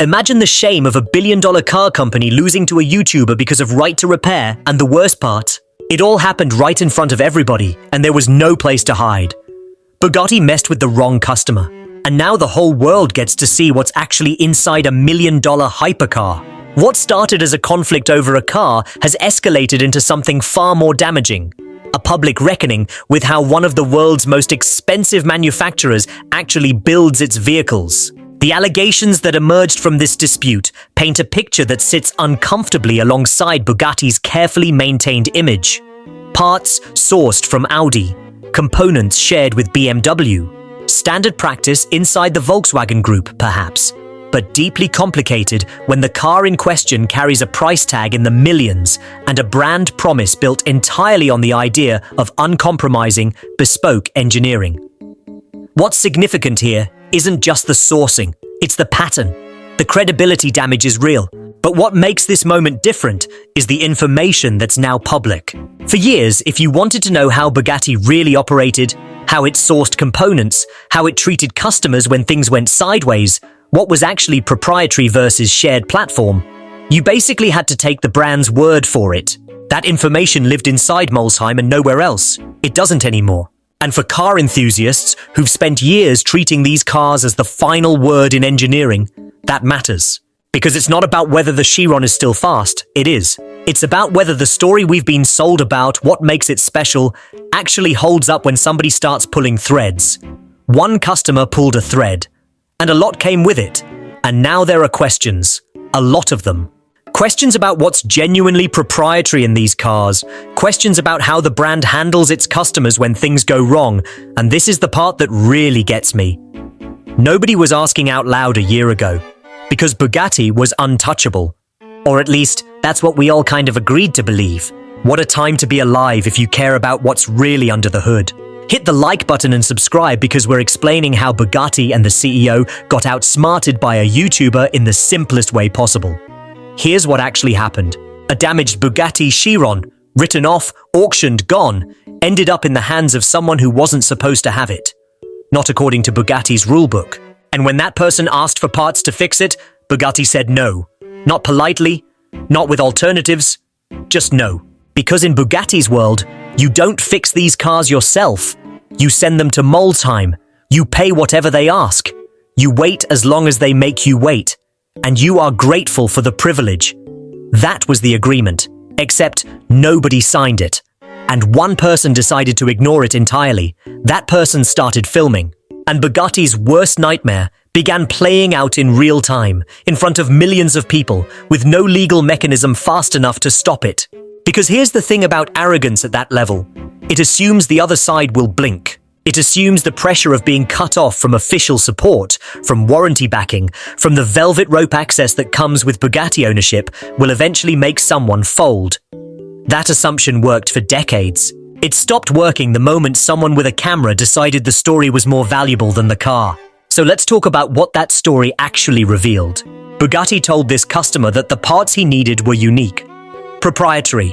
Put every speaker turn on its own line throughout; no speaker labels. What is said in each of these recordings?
Imagine the shame of a billion-dollar car company losing to a YouTuber because of right to repair, and the worst part, it all happened right in front of everybody, and there was no place to hide. Bugatti messed with the wrong customer, and now the whole world gets to see what's actually inside a $1 million hypercar. What started as a conflict over a car has escalated into something far more damaging. A public reckoning with how one of the world's most expensive manufacturers actually builds its vehicles. The allegations that emerged from this dispute paint a picture that sits uncomfortably alongside Bugatti's carefully maintained image. Parts sourced from Audi, components shared with BMW. Standard practice inside the Volkswagen Group, perhaps, but deeply complicated when the car in question carries a price tag in the millions and a brand promise built entirely on the idea of uncompromising, bespoke engineering. What's significant here isn't just the sourcing, it's the pattern. The credibility damage is real, but what makes this moment different is the information that's now public. For years, if you wanted to know how Bugatti really operated, how it sourced components, how it treated customers when things went sideways, what was actually proprietary versus shared platform, you basically had to take the brand's word for it. That information lived inside Molsheim and nowhere else. It doesn't anymore. And for car enthusiasts who've spent years treating these cars as the final word in engineering, that matters. Because it's not about whether the Chiron is still fast, it is. It's about whether the story we've been sold about what makes it special actually holds up when somebody starts pulling threads. One customer pulled a thread, and a lot came with it. And now there are questions, a lot of them. Questions about what's genuinely proprietary in these cars, questions about how the brand handles its customers when things go wrong, and this is the part that really gets me. Nobody was asking out loud a year ago, because Bugatti was untouchable. Or at least, that's what we all kind of agreed to believe. What a time to be alive if you care about what's really under the hood. Hit the like button and subscribe because we're explaining how Bugatti and the CEO got outsmarted by a YouTuber in the simplest way possible. Here's what actually happened. A damaged Bugatti Chiron, written off, auctioned, gone, ended up in the hands of someone who wasn't supposed to have it. Not according to Bugatti's rulebook. And when that person asked for parts to fix it, Bugatti said no. Not politely, not with alternatives, just no. Because in Bugatti's world, you don't fix these cars yourself. You send them to Molsheim. You pay whatever they ask. You wait as long as they make you wait. And you are grateful for the privilege. That was the agreement, except nobody signed it. And one person decided to ignore it entirely. That person started filming. And Bugatti's worst nightmare began playing out in real time, in front of millions of people, with no legal mechanism fast enough to stop it. Because here's the thing about arrogance at that level. It assumes the other side will blink. It assumes the pressure of being cut off from official support, from warranty backing, from the velvet rope access that comes with Bugatti ownership will eventually make someone fold. That assumption worked for decades. It stopped working the moment someone with a camera decided the story was more valuable than the car. So let's talk about what that story actually revealed. Bugatti told this customer that the parts he needed were unique, proprietary,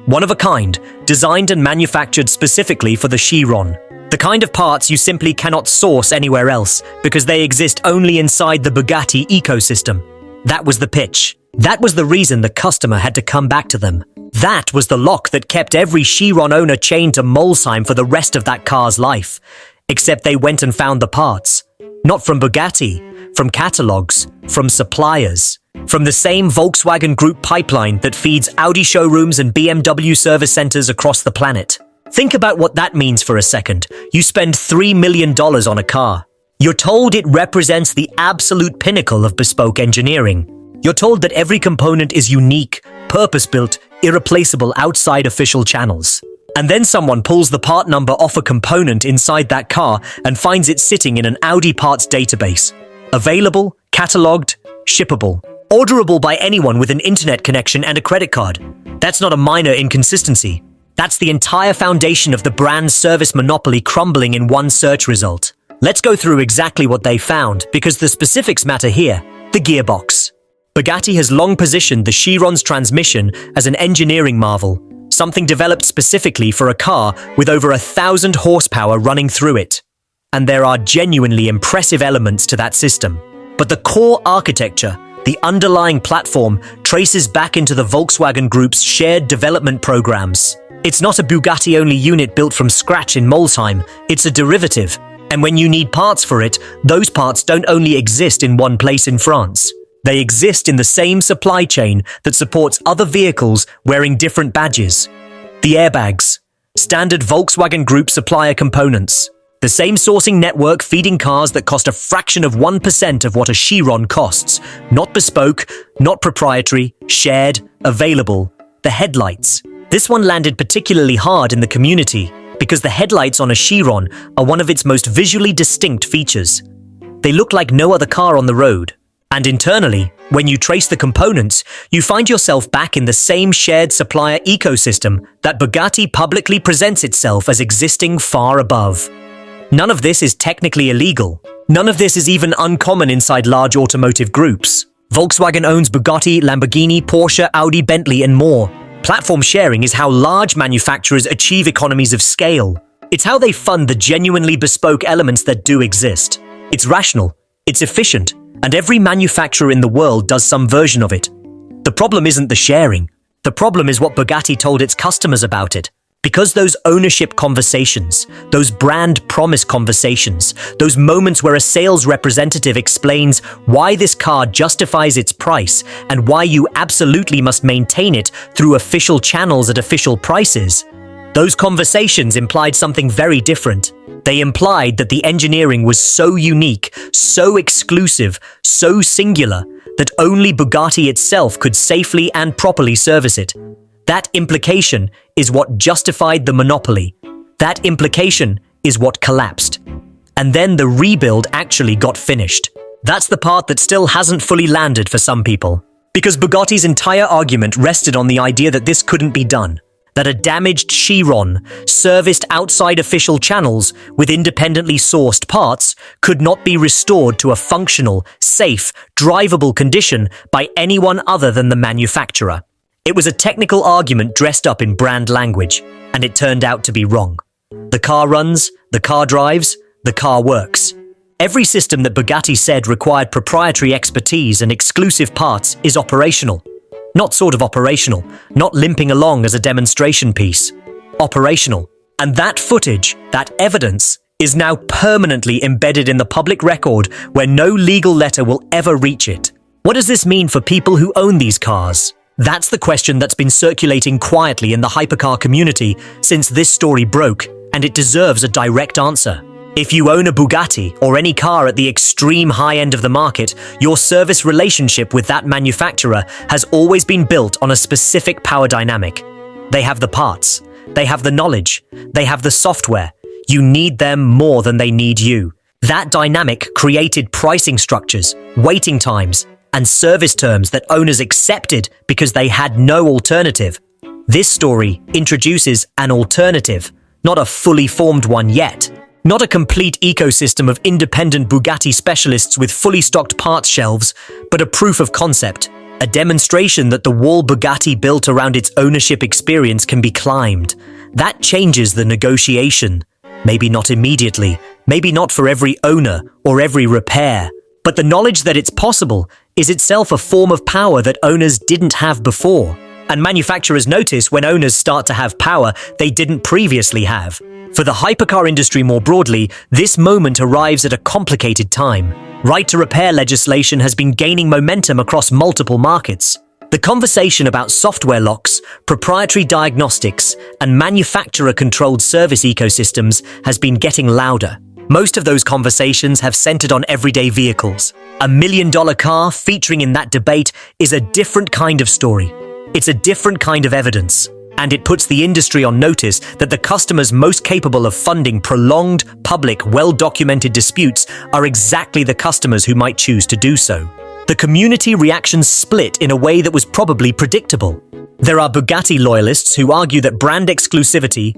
one of a kind, designed and manufactured specifically for the Chiron. The kind of parts you simply cannot source anywhere else because they exist only inside the Bugatti ecosystem. That was the pitch. That was the reason the customer had to come back to them. That was the lock that kept every Chiron owner chained to Molsheim for the rest of that car's life. Except they went and found the parts. Not from Bugatti, from catalogs, from suppliers. From the same Volkswagen Group pipeline that feeds Audi showrooms and BMW service centers across the planet. Think about what that means for a second. You spend $3 million on a car. You're told it represents the absolute pinnacle of bespoke engineering. You're told that every component is unique, purpose-built, irreplaceable outside official channels. And then someone pulls the part number off a component inside that car and finds it sitting in an Audi parts database. Available, catalogued, shippable. Orderable by anyone with an internet connection and a credit card. That's not a minor inconsistency. That's the entire foundation of the brand's service monopoly crumbling in one search result. Let's go through exactly what they found, because the specifics matter here. The gearbox. Bugatti has long positioned the Chiron's transmission as an engineering marvel, something developed specifically for a car with over 1,000 horsepower running through it. And there are genuinely impressive elements to that system. But the core architecture, the underlying platform, traces back into the Volkswagen Group's shared development programs. It's not a Bugatti-only unit built from scratch in Molsheim, it's a derivative. And when you need parts for it, those parts don't only exist in one place in France. They exist in the same supply chain that supports other vehicles wearing different badges. The airbags, standard Volkswagen Group supplier components. The same sourcing network feeding cars that cost a fraction of 1% of what a Chiron costs. Not bespoke, not proprietary, shared, available. The headlights. This one landed particularly hard in the community because the headlights on a Chiron are one of its most visually distinct features. They look like no other car on the road. And internally, when you trace the components, you find yourself back in the same shared supplier ecosystem that Bugatti publicly presents itself as existing far above. None of this is technically illegal. None of this is even uncommon inside large automotive groups. Volkswagen owns Bugatti, Lamborghini, Porsche, Audi, Bentley, and more. Platform sharing is how large manufacturers achieve economies of scale. It's how they fund the genuinely bespoke elements that do exist. It's rational, it's efficient, and every manufacturer in the world does some version of it. The problem isn't the sharing. The problem is what Bugatti told its customers about it. Because those ownership conversations, those brand promise conversations, those moments where a sales representative explains why this car justifies its price and why you absolutely must maintain it through official channels at official prices, those conversations implied something very different. They implied that the engineering was so unique, so exclusive, so singular, that only Bugatti itself could safely and properly service it. That implication is what justified the monopoly. That implication is what collapsed. And then the rebuild actually got finished. That's the part that still hasn't fully landed for some people. Because Bugatti's entire argument rested on the idea that this couldn't be done. That a damaged Chiron, serviced outside official channels with independently sourced parts, could not be restored to a functional, safe, drivable condition by anyone other than the manufacturer. It was a technical argument dressed up in brand language, and it turned out to be wrong. The car runs, the car drives, the car works. Every system that Bugatti said required proprietary expertise and exclusive parts is operational. Not sort of operational, not limping along as a demonstration piece. Operational. And that footage, that evidence, is now permanently embedded in the public record where no legal letter will ever reach it. What does this mean for people who own these cars? That's the question that's been circulating quietly in the hypercar community since this story broke, and it deserves a direct answer. If you own a Bugatti or any car at the extreme high end of the market, your service relationship with that manufacturer has always been built on a specific power dynamic. They have the parts, they have the knowledge, they have the software. You need them more than they need you. That dynamic created pricing structures, waiting times, and service terms that owners accepted because they had no alternative. This story introduces an alternative, not a fully formed one yet. Not a complete ecosystem of independent Bugatti specialists with fully stocked parts shelves, but a proof of concept, a demonstration that the wall Bugatti built around its ownership experience can be climbed. That changes the negotiation. Maybe not immediately, maybe not for every owner or every repair, but the knowledge that it's possible is itself a form of power that owners didn't have before. And manufacturers notice when owners start to have power they didn't previously have. For the hypercar industry more broadly, this moment arrives at a complicated time. Right to repair legislation has been gaining momentum across multiple markets. The conversation about software locks, proprietary diagnostics, and manufacturer-controlled service ecosystems has been getting louder. Most of those conversations have centered on everyday vehicles. A $1 million car featuring in that debate is a different kind of story. It's a different kind of evidence. And it puts the industry on notice that the customers most capable of funding prolonged, public, well-documented disputes are exactly the customers who might choose to do so. The community reactions split in a way that was probably predictable. There are Bugatti loyalists who argue that brand exclusivity,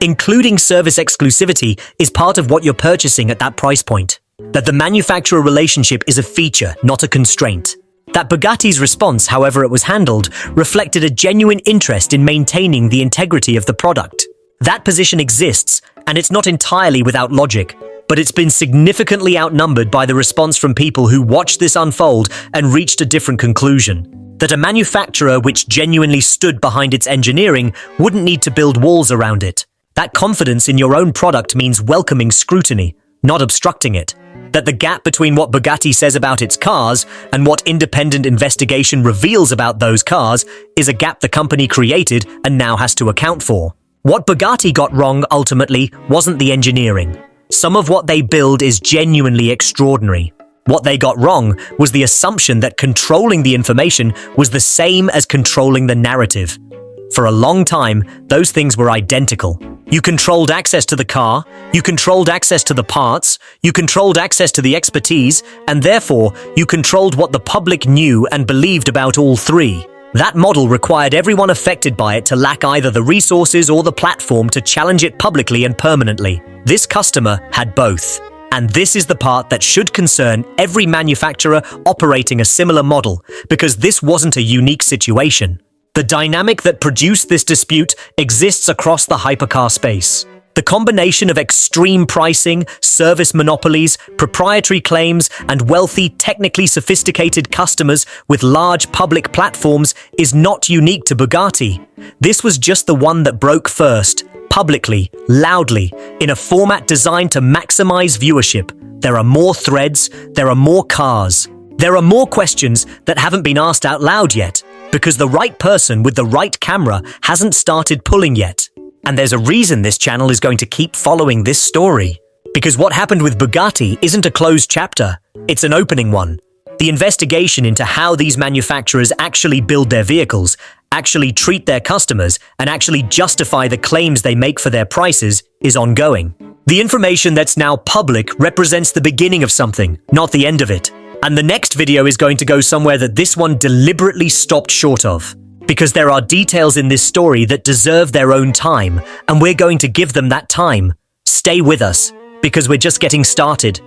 including service exclusivity, is part of what you're purchasing at that price point. That the manufacturer relationship is a feature, not a constraint. That Bugatti's response, however it was handled, reflected a genuine interest in maintaining the integrity of the product. That position exists, and it's not entirely without logic. but it's been significantly outnumbered by the response from people who watched this unfold and reached a different conclusion. That a manufacturer which genuinely stood behind its engineering wouldn't need to build walls around it. That confidence in your own product means welcoming scrutiny, not obstructing it. That the gap between what Bugatti says about its cars and what independent investigation reveals about those cars is a gap the company created and now has to account for. What Bugatti got wrong ultimately wasn't the engineering. Some of what they build is genuinely extraordinary. What they got wrong was the assumption that controlling the information was the same as controlling the narrative. For a long time, those things were identical. You controlled access to the car, you controlled access to the parts, you controlled access to the expertise, and therefore, you controlled what the public knew and believed about all three. That model required everyone affected by it to lack either the resources or the platform to challenge it publicly and permanently. This customer had both. And this is the part that should concern every manufacturer operating a similar model, because this wasn't a unique situation. The dynamic that produced this dispute exists across the hypercar space. The combination of extreme pricing, service monopolies, proprietary claims, and wealthy, technically sophisticated customers with large public platforms is not unique to Bugatti. This was just the one that broke first, publicly, loudly, in a format designed to maximize viewership. There are more threads, there are more cars. There are more questions that haven't been asked out loud yet, because the right person with the right camera hasn't started pulling yet. And there's a reason this channel is going to keep following this story. Because what happened with Bugatti isn't a closed chapter, it's an opening one. The investigation into how these manufacturers actually build their vehicles, actually treat their customers, and actually justify the claims they make for their prices is ongoing. The information that's now public represents the beginning of something, not the end of it. And the next video is going to go somewhere that this one deliberately stopped short of. Because there are details in this story that deserve their own time, and we're going to give them that time. Stay with us, because we're just getting started.